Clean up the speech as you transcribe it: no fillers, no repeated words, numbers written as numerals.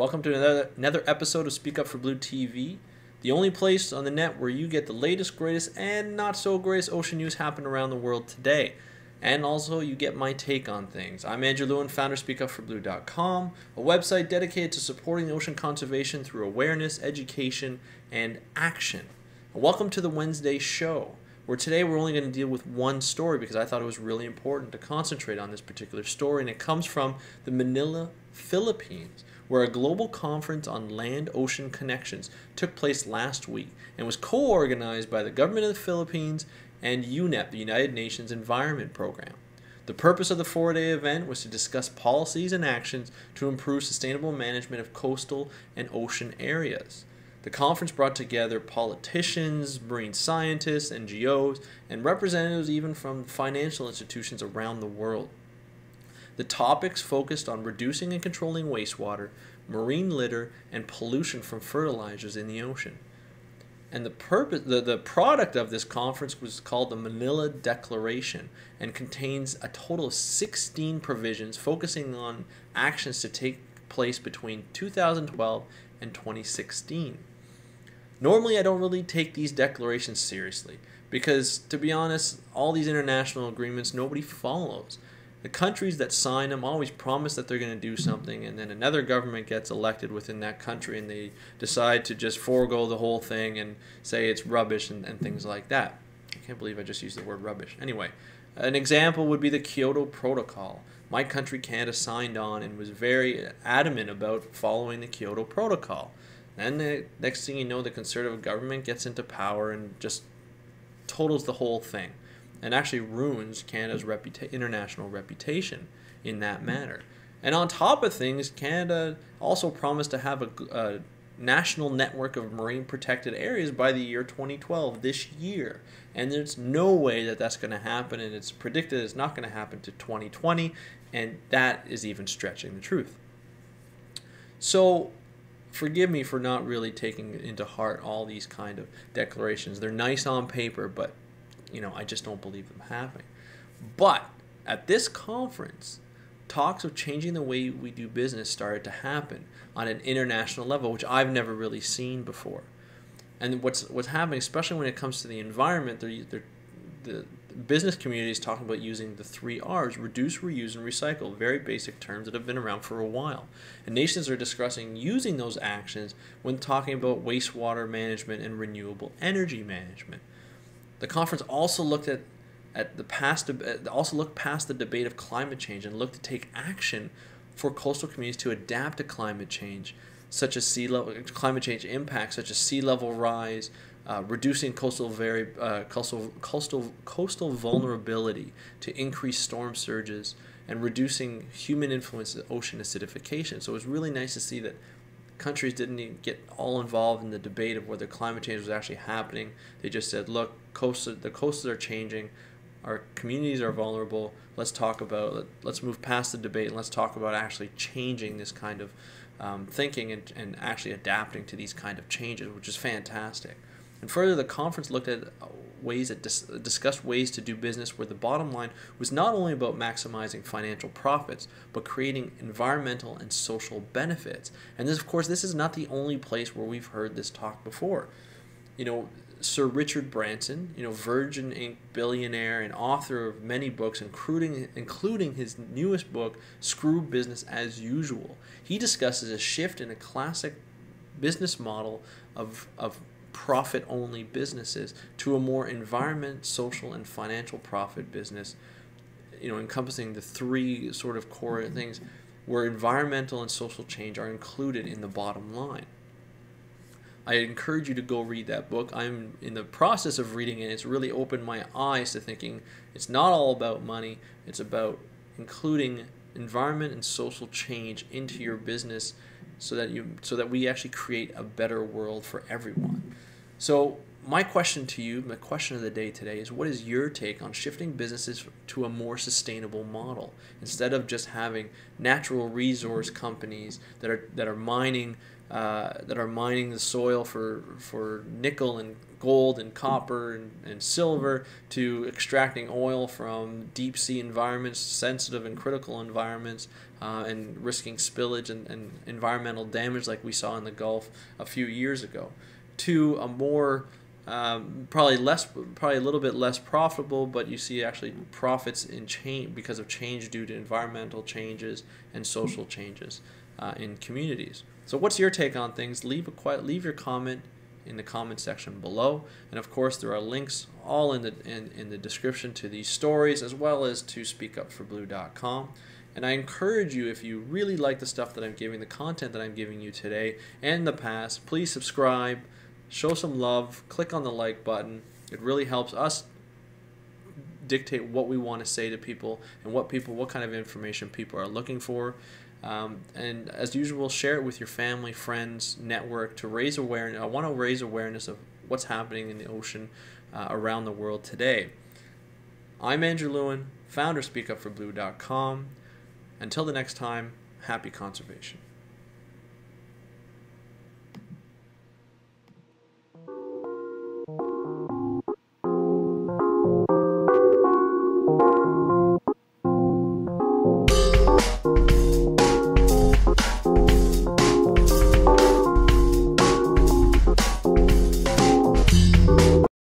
Welcome to another episode of Speak Up for Blue TV, the only place on the net where you get the latest, greatest, and not so greatest ocean news happening around the world today. And also, you get my take on things. I'm Andrew Lewin, founder of SpeakUpForBlue.com, a website dedicated to supporting ocean conservation through awareness, education, and action. And welcome to the Wednesday show, where today we're only going to deal with one story because I thought it was really important to concentrate on this particular story, and it comes from the Manila, Philippines, where a global conference on land-ocean connections took place last week and was co-organized by the government of the Philippines and UNEP, the United Nations Environment Program. The purpose of the four-day event was to discuss policies and actions to improve sustainable management of coastal and ocean areas. The conference brought together politicians, marine scientists, NGOs, and representatives even from financial institutions around the world. The topics focused on reducing and controlling wastewater, marine litter, and pollution from fertilizers in the ocean. And the product of this conference was called the Manila Declaration and contains a total of 16 provisions focusing on actions to take place between 2012 and 2016. Normally, I don't really take these declarations seriously because, to be honest, all these international agreements nobody follows. The countries that sign them always promise that they're going to do something, and then another government gets elected within that country and they decide to just forego the whole thing and say it's rubbish and things like that. I can't believe I just used the word rubbish. Anyway, an example would be the Kyoto Protocol. My country, Canada, signed on and was very adamant about following the Kyoto Protocol. Then the next thing you know, the conservative government gets into power and just totals the whole thing, and actually ruins Canada's international reputation in that manner. And on top of things, Canada also promised to have a national network of marine protected areas by the year 2012, this year. And there's no way that that's going to happen, and it's predicted it's not going to happen to 2020, and that is even stretching the truth. So forgive me for not really taking into heart all these kind of declarations. They're nice on paper, but I just don't believe them happening. But at this conference, talks of changing the way we do business started to happen on an international level, which I've never really seen before. And what's happening, especially when it comes to the environment, the business community is talking about using the 3 R's: reduce, reuse, and recycle, very basic terms that have been around for a while. And nations are discussing using those actions when talking about wastewater management and renewable energy management. The conference also looked past the debate of climate change and looked to take action for coastal communities to adapt to climate change, such as climate change impacts, such as sea level rise, reducing coastal vulnerability to increase storm surges, and reducing human influence of ocean acidification. So it was really nice to see that countries didn't even get all involved in the debate of whether climate change was actually happening. They just said, look, the coasts are changing, our communities are vulnerable, let's move past the debate and let's talk about actually changing this kind of thinking and actually adapting to these kind of changes, which is fantastic. And further, the conference looked at discussed ways to do business where the bottom line was not only about maximizing financial profits, but creating environmental and social benefits. And this, of course, this is not the only place where we've heard this talk before. Sir Richard Branson, Virgin Inc. billionaire and author of many books, including his newest book, Screw Business as Usual. He discusses a shift in a classic business model of profit-only businesses to a more environment, social, and financial profit business, encompassing the 3 sort of core things where environmental and social change are included in the bottom line. I encourage you to go read that book. I'm in the process of reading it. It's really opened my eyes to thinking it's not all about money. It's about including environment and social change into your business so that we actually create a better world for everyone. So my question to you, my question of the day today is, what is your take on shifting businesses to a more sustainable model instead of just having natural resource companies that are mining that are mining the soil for nickel and gold and copper and silver, to extracting oil from deep sea environments, sensitive and critical environments, and risking spillage and environmental damage like we saw in the Gulf a few years ago, to a more probably a little bit less profitable, but you see actually profits in change because of change due to environmental changes and social changes in communities. So what's your take on things? Leave your comment in the comment section below, and of course there are links all in the description to these stories, as well as to speakupforblue.com. And I encourage you, if you really like the stuff that I'm giving, the content that I'm giving you today and in the past, please subscribe, show some love, click on the like button. It really helps us dictate what we want to say to people and what kind of information people are looking for. And as usual, share it with your family, friends, network, to raise awareness. I want to raise awareness of what's happening in the ocean around the world today. I'm Andrew Lewin, founder of SpeakUpForBlue.com. Until the next time, happy conservation.